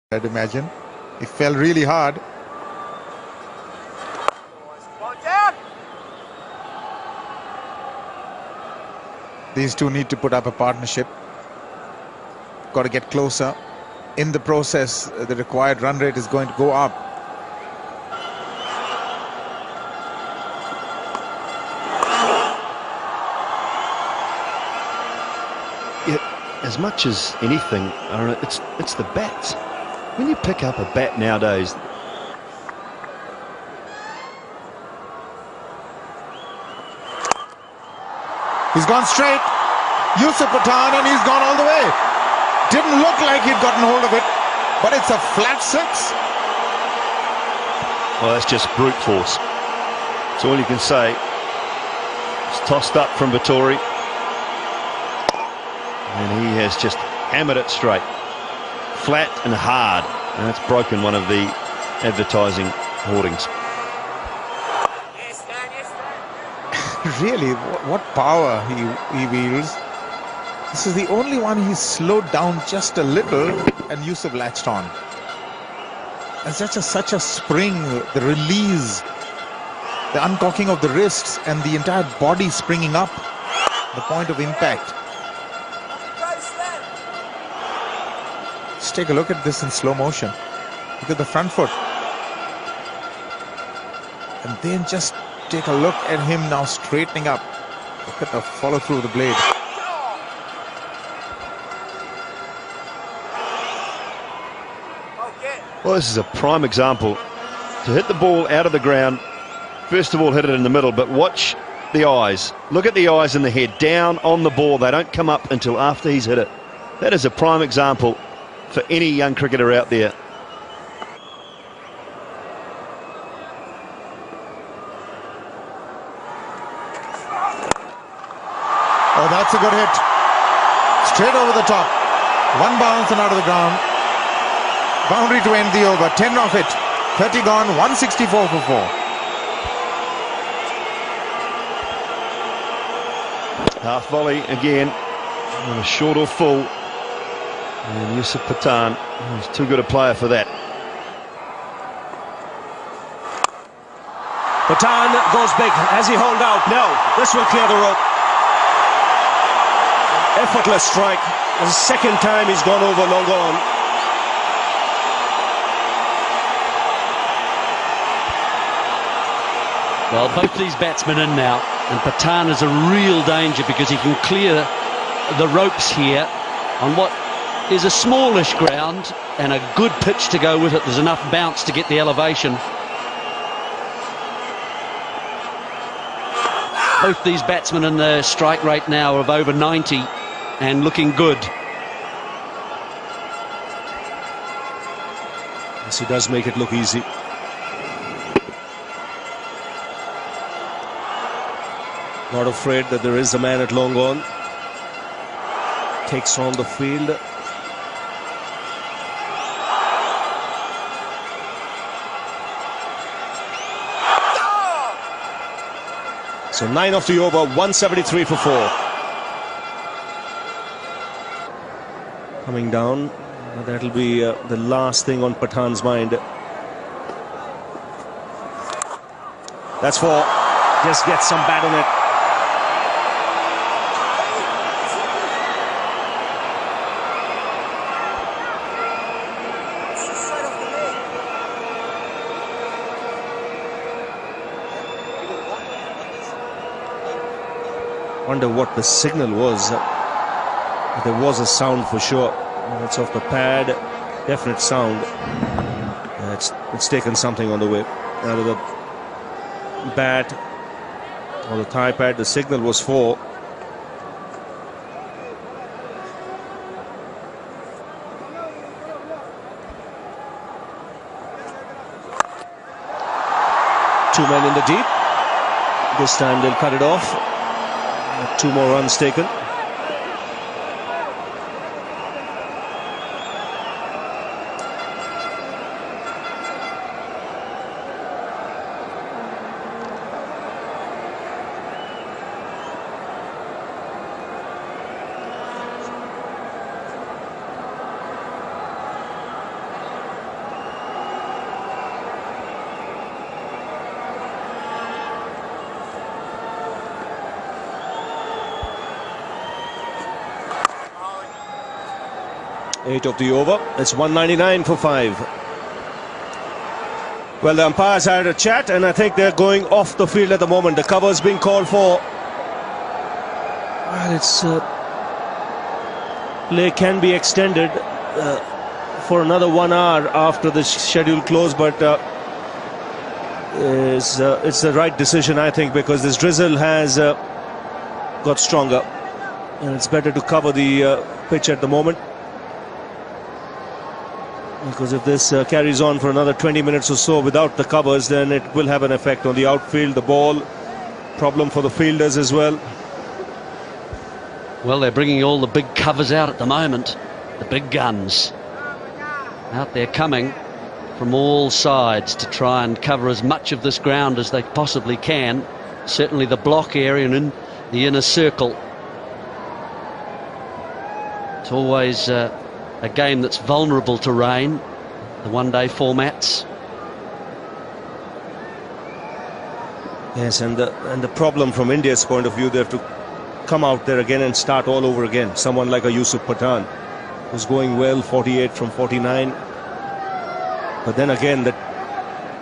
I'd imagine. He fell really hard. These two need to put up a partnership. Got to get closer. In the process, the required run rate is going to go up. Yeah, as much as anything, it's the bats. When you pick up a bat nowadays, he's gone straight. Yusuf Pathan, and he's gone all the way. Didn't look like he'd gotten hold of it, but it's a flat six. well, that's just brute force. That's all you can say. It's tossed up from Vittori, and he has just hammered it straight. Flat and hard, and it's broken one of the advertising hoardings. Really, what power he wields. This is the only one he's slowed down just a little, and Yusuf latched on. And such a spring, the release, the uncocking of the wrists, and the entire body springing up, the point of impact. Just take a look at this in slow motion. Look at the front foot. And then just take a look at him now straightening up. Look at the follow through of the blade. Well, this is a prime example. To hit the ball out of the ground, first of all hit it in the middle, but watch the eyes. Look at the eyes and the head down on the ball. They don't come up until after he's hit it. That is a prime example for any young cricketer out there. Oh, that's a good hit. Straight over the top. One bounce and out of the ground. Boundary to end the over. 10 off it. 30 gone. 164 for 4. Half volley again. A short or full. And Yusuf Pathan, he's too good a player for that. Pathan goes big. Has he hauled out? No. This will clear the rope. Effortless strike. The second time he's gone over long on. Well, both these batsmen in now, and Pathan is a real danger because he can clear the ropes here on what is a smallish ground and a good pitch to go with it. There's enough bounce to get the elevation. Both these batsmen in the strike rate now of over 90 and looking good. Yes, he does make it look easy. Not afraid that there is a man at long on. Takes on the field. So 9 off the over, 173 for 4. Coming down, that'll be the last thing on Pathan's mind. That's 4. Just get some bat on it. Wonder what the signal was. There was a sound for sure. It's off the pad. Definite sound. It's taken something on the way out of the bat or the thigh pad. The signal was 4. Two men in the deep. This time they'll cut it off. 2 more runs taken. 8 of the over. It's 199 for 5. Well, the umpires had a chat, and I think they're going off the field at the moment. The cover's being called for. Well, it's play can be extended for another 1 hour after the schedule close, but it's the right decision, I think, because this drizzle has got stronger, and it's better to cover the pitch at the moment. Because if this carries on for another 20 minutes or so without the covers, then it will have an effect on the outfield, the ball, problem for the fielders as well. Well, they're bringing all the big covers out at the moment. The big guns out there coming from all sides to try and cover as much of this ground as they possibly can. Certainly the block area and in the inner circle. It's always a game that's vulnerable to rain, the one-day formats. Yes, and the problem from India's point of view, they have to come out there again and start all over again. Someone like a Yusuf Pathan, who's going well, 48 from 49. But then again, that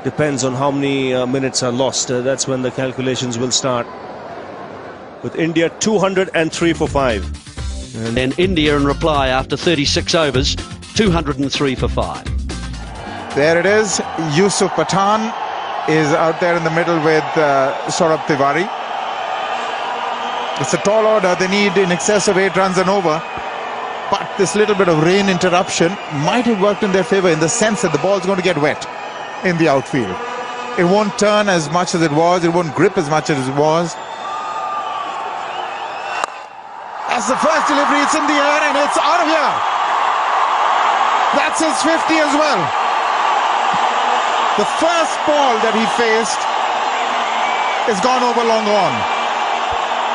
depends on how many minutes are lost. That's when the calculations will start. With India 203 for 5. And then India in reply after 36 overs, 203 for 5. There it is. Yusuf Pathan is out there in the middle with Saurabh Tiwari. It's a tall order. They need in excess of 8 runs and over. But this little bit of rain interruption might have worked in their favor in the sense that the ball's going to get wet in the outfield. It won't turn as much as it was. It won't grip as much as it was. That's the first delivery. It's in the air and it's out of here. That's his 50 as well. The first ball that he faced is gone over long on.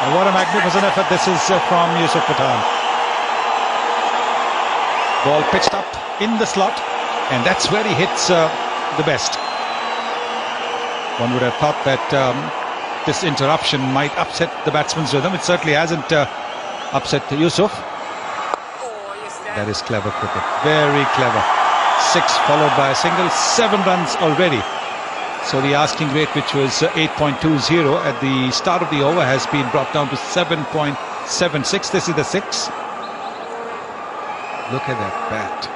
And what a magnificent effort this is from Yusuf Pathan. Ball pitched up in the slot, and that's where he hits the best. One would have thought that this interruption might upset the batsman's rhythm. It certainly hasn't upset Yusuf. That is clever cricket, very clever. 6 followed by a single, 7 runs already. So the asking rate, which was 8.20 at the start of the over, has been brought down to 7.76. This is the 6. Look at that bat.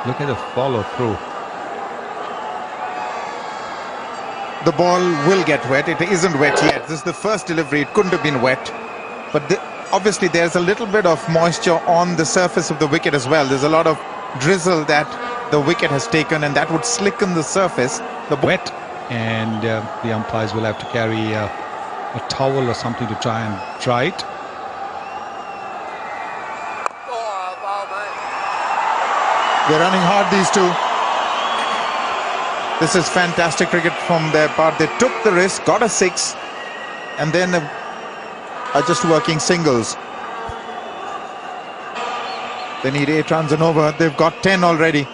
Look at the follow through. The ball will get wet. It isn't wet yet. This is the first delivery. It couldn't have been wet. But obviously there's a little bit of moisture on the surface of the wicket as well. There's a lot of drizzle that the wicket has taken, and that would slicken the surface. The wet, and the umpires will have to carry a towel or something to try and dry it. They're running hard, these two. This is fantastic cricket from their part. They took the risk, got a 6, and then are just working singles. They need 8 runs and over. They've got 10 already.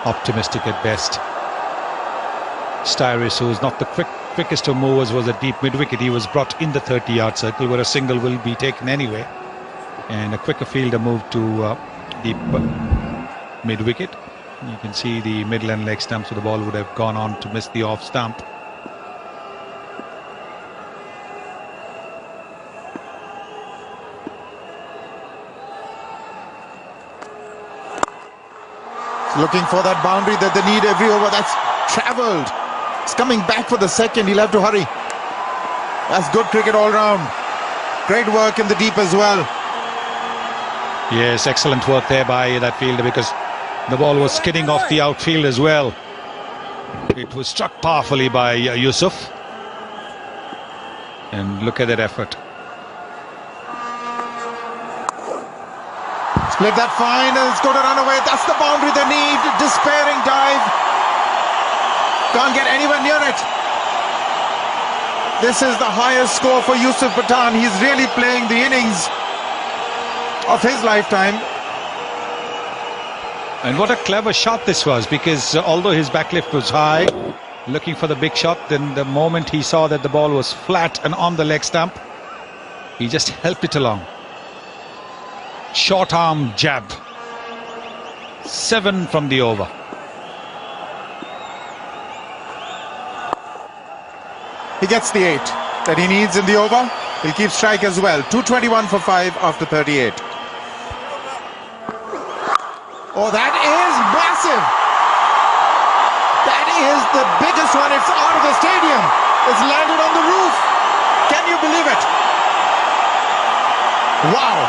Optimistic at best. Styris, who is not the quickest of movers, was a deep mid-wicket. He was brought in the 30-yard circle where a single will be taken anyway. And a quicker fielder moved to deep mid-wicket. You can see the middle and leg stump, so the ball would have gone on to miss the off stump. Looking for that boundary that they need every over. That's travelled. It's coming back for the second. He'll have to hurry. That's good cricket all round. Great work in the deep as well. Yes, excellent work there by that fielder, because the ball was skidding off the outfield as well. It was struck powerfully by Yusuf. And look at that effort. Split that fine, and it's going to run away. That's the boundary they need. Despairing dive. Can't get anywhere near it. This is the highest score for Yusuf Pathan. He's really playing the innings of his lifetime. And what a clever shot this was, because although his backlift was high, looking for the big shot, then the moment he saw that the ball was flat and on the leg stump, He just helped it along. Short arm jab. 7 from the over. He gets the 8 that he needs in the over. He'll keep strike as well. 221 for 5 after 38. Oh, that is massive. That is the biggest one. It's out of the stadium. It's landed on the roof. Can you believe it? Wow.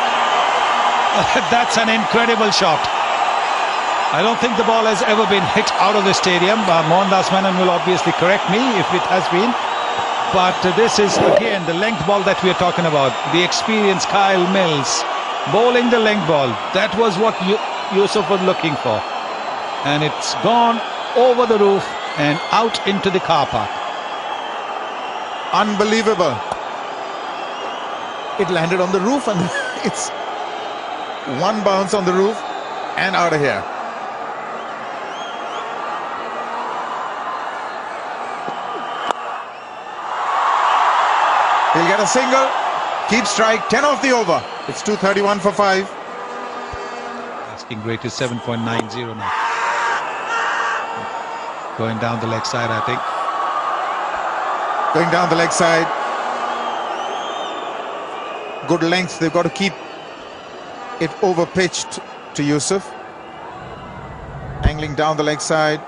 That's an incredible shot. I don't think the ball has ever been hit out of the stadium. Mohandas Menon will obviously correct me if it has been. But this is, again, the length ball that we are talking about. The experienced Kyle Mills bowling the length ball. That was what Yusuf was looking for. And it's gone over the roof and out into the car park. Unbelievable. It landed on the roof and it's one bounce on the roof and out of here. He'll get a single, keep strike, 10 off the over. It's 231 for 5. Asking rate is 7.90 now. Going down the leg side, I think. Going down the leg side. Good length. They've got to keep it over pitched to Yusuf. Angling down the leg side.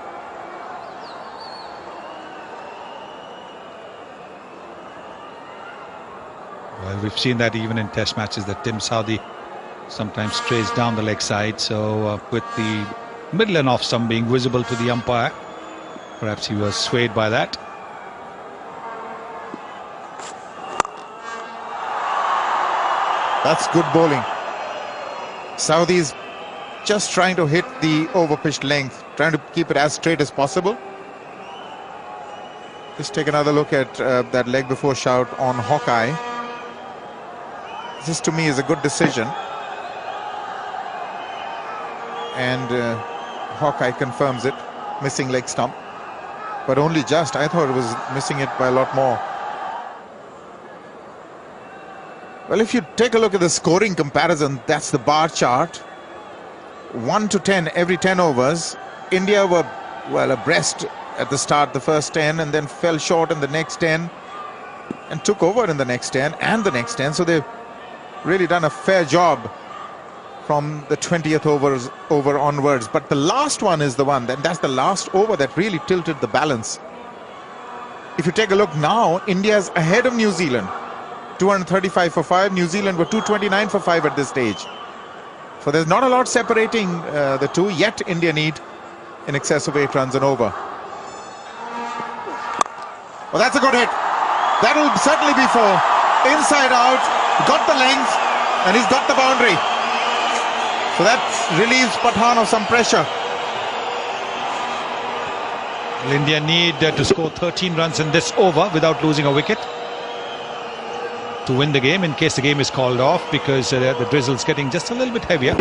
Well, we've seen that even in test matches that Tim Southee sometimes strays down the leg side. So with the middle and off stump being visible to the umpire, perhaps he was swayed by that. That's good bowling. Southee's just trying to hit the over-pitched length, trying to keep it as straight as possible. Just take another look at that leg before shout on Hawkeye. This to me is a good decision. And Hawkeye confirms it, missing leg stump. But only just, I thought it was missing it by a lot more. Well, if you take a look at the scoring comparison, that's the bar chart. 1 to 10 every 10 overs. India were, well, abreast at the start, the first 10, and then fell short in the next 10 and took over in the next 10 and the next 10. So they've really done a fair job from the 20th over onwards. But the last one is the one, that's the last over that really tilted the balance. If you take a look now, India's ahead of New Zealand. 235 for 5. New Zealand were 229 for 5 at this stage. So there's not a lot separating the two, yet India need in excess of 8 runs and over. Well, that's a good hit. That'll certainly be 4. Inside out, got the length, and he's got the boundary. So that relieves Pathan of some pressure. Well, India need to score 13 runs in this over without losing a wicket to win the game, in case the game is called off, because the drizzle's getting just a little bit heavier.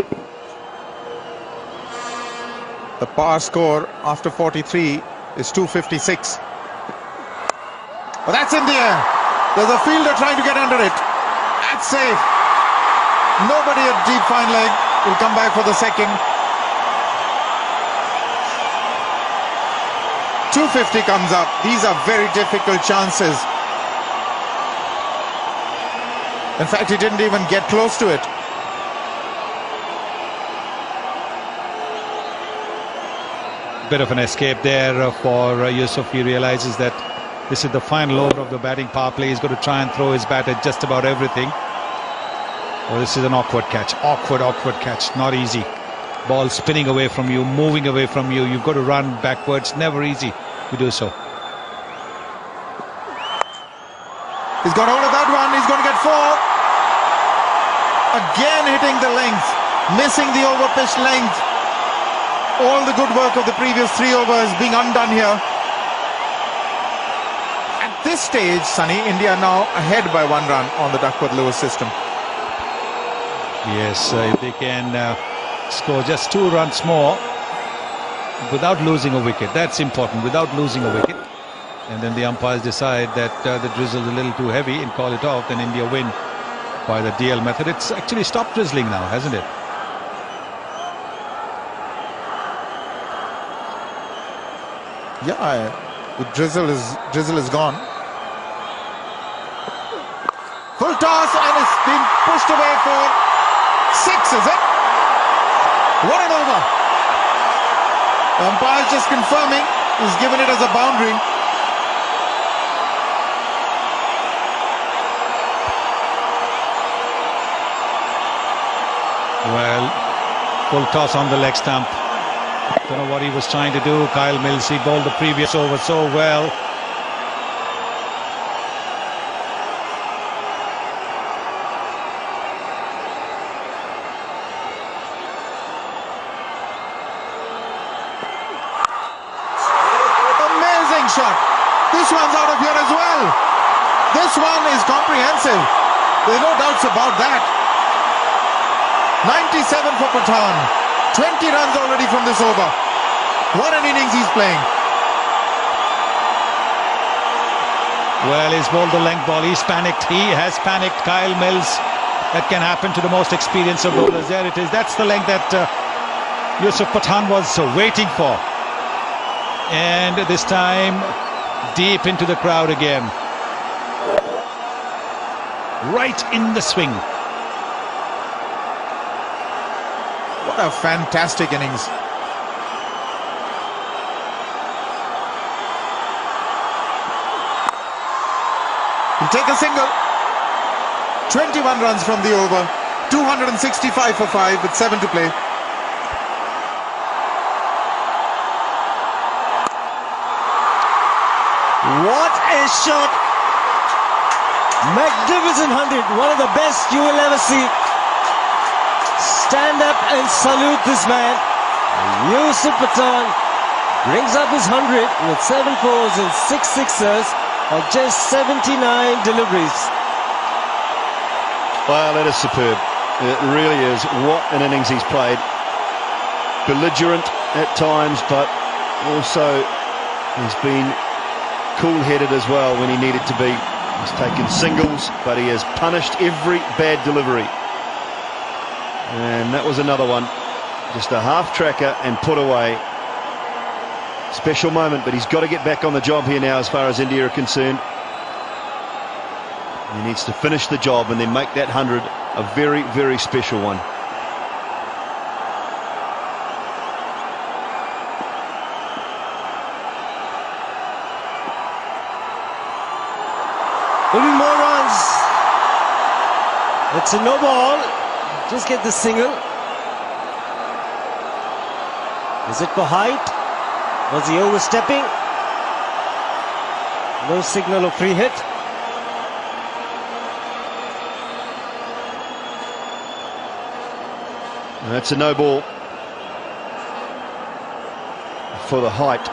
The par score after 43 is 256. Well, that's in the air. There's a fielder trying to get under it. That's safe. Nobody at deep fine leg. Will come back for the second. 250 comes up. These are very difficult chances. In fact, he didn't even get close to it. Bit of an escape there for Yusuf. He realizes that this is the final over of the batting power play. He's got to try and throw his bat at just about everything. Oh, this is an awkward catch. Awkward catch. Not easy. Ball spinning away from you, moving away from you. You've got to run backwards. Never easy to do so. He's got hold of that one. He's going to get 4. Again hitting the length. Missing the over-pitched length. All the good work of the previous 3 overs being undone here. At this stage, Sunny, India now ahead by 1 run on the Duckworth-Lewis system. Yes, if they can score just 2 runs more without losing a wicket, that's important, without losing a wicket. And then the umpires decide that the drizzle is a little too heavy and call it off, then India win by the DL method. It's actually stopped drizzling now, hasn't it? Yeah, the drizzle is gone. Full toss, and it's been pushed away for 6, is it? What an over! Umpire just confirming he's given it as a boundary. Well, full toss on the leg stump. Don't know what he was trying to do. Kyle Mills, he bowled the previous over so well. Amazing shot. This one's out of here as well. This one is comprehensive. There's no doubts about that. 97 for Pathan. 20 runs already from this over. What an innings he's playing. Well, he's bowled the length ball. He's panicked. He has panicked. Kyle Mills. That can happen to the most experienced of bowlers. There it is. That's the length that Yusuf Pathan was waiting for. And this time, deep into the crowd again. Right in the swing. What a fantastic innings. He'll take a single. 21 runs from the over. 265 for 5 with 7 to play. What a shot! Magnificent 100, one of the best you will ever see. Stand up and salute this man. Yusuf Pathan brings up his 100 with 7 fours and 6 sixers on just 79 deliveries. Well, that is superb. It really is. What an innings he's played. Belligerent at times, but also he's been cool-headed as well when he needed to be. He's taken singles, but he has punished every bad delivery. And that was another one. Just a half-tracker and put away. Special moment, but he's got to get back on the job here now as far as India are concerned. He needs to finish the job and then make that 100 a very, very special one. Maybe more runs. It's a no ball. Just get the single. Is it for height? Was he overstepping? No signal of free hit. That's a no ball for the height.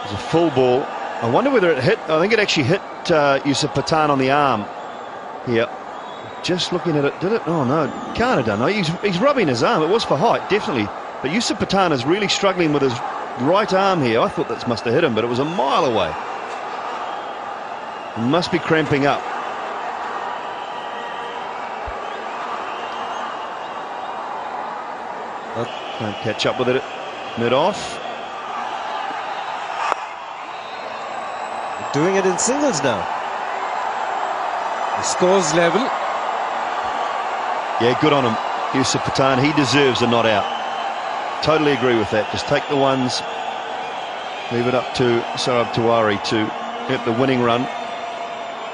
It's a full ball. I wonder whether it hit. I think it actually hit Yusuf Pathan on the arm here. Just looking at it, did it? Oh no, can't have done. No, he's rubbing his arm. It was for height, definitely. But Yusuf Pathan is really struggling with his right arm here. I thought that must have hit him, but it was a mile away. He must be cramping up. Can't catch up with it mid-off. Doing it in singles now. The score's level. Yeah, good on him, Yusuf Pathan. He deserves a not out. Totally agree with that. Just take the ones, leave it up to Sarab Tiwari to get the winning run.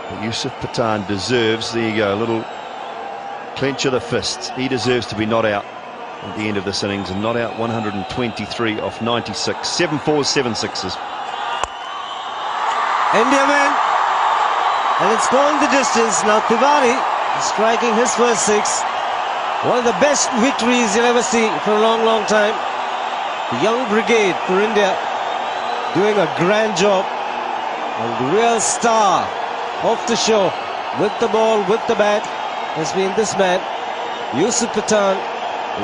But Yusuf Pathan deserves, there you go, a little clench of the fists. He deserves to be not out at the end of this innings, and not out 123 off 96. 7 fours, 7 sixes. India win. And it's going the distance. Now Tiwari striking his first 6. One of the best victories you'll ever see for a long, long time. The young brigade for India doing a grand job. And the real star of the show with the ball, with the bat, has been this man, Yusuf Pathan.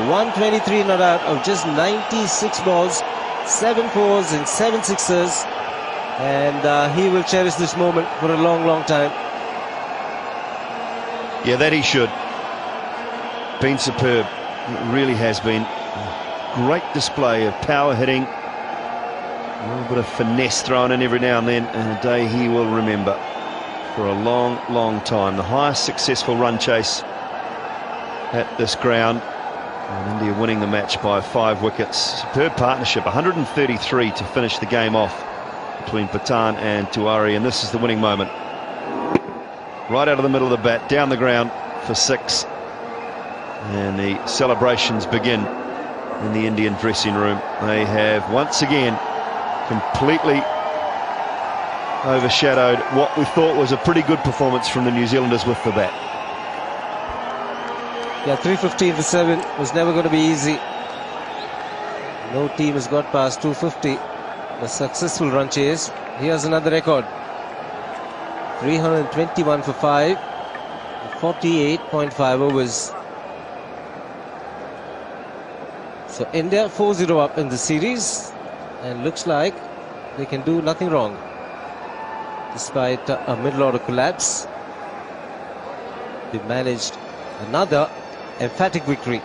123 not out of just 96 balls, 7 fours and 7 sixes. And he will cherish this moment for a long, long time. Yeah, that he should. Been superb. It really has been. Great display of power hitting. A little bit of finesse thrown in every now and then, and a day he will remember for a long, long time. The highest successful run chase at this ground, and India winning the match by 5 wickets. Superb partnership, 133 to finish the game off between Pathan and Tiwari, and this is the winning moment. Right out of the middle of the bat, down the ground for 6, and the celebrations begin in the Indian dressing room. They have once again completely overshadowed what we thought was a pretty good performance from the New Zealanders with the bat. Yeah, 315 for 7 was never going to be easy. No team has got past 250. A successful run chase. Here's another record. 321 for 5. 48.5 overs. So India 4-0 up in the series, and looks like they can do nothing wrong despite a middle order collapse. They managed another emphatic victory.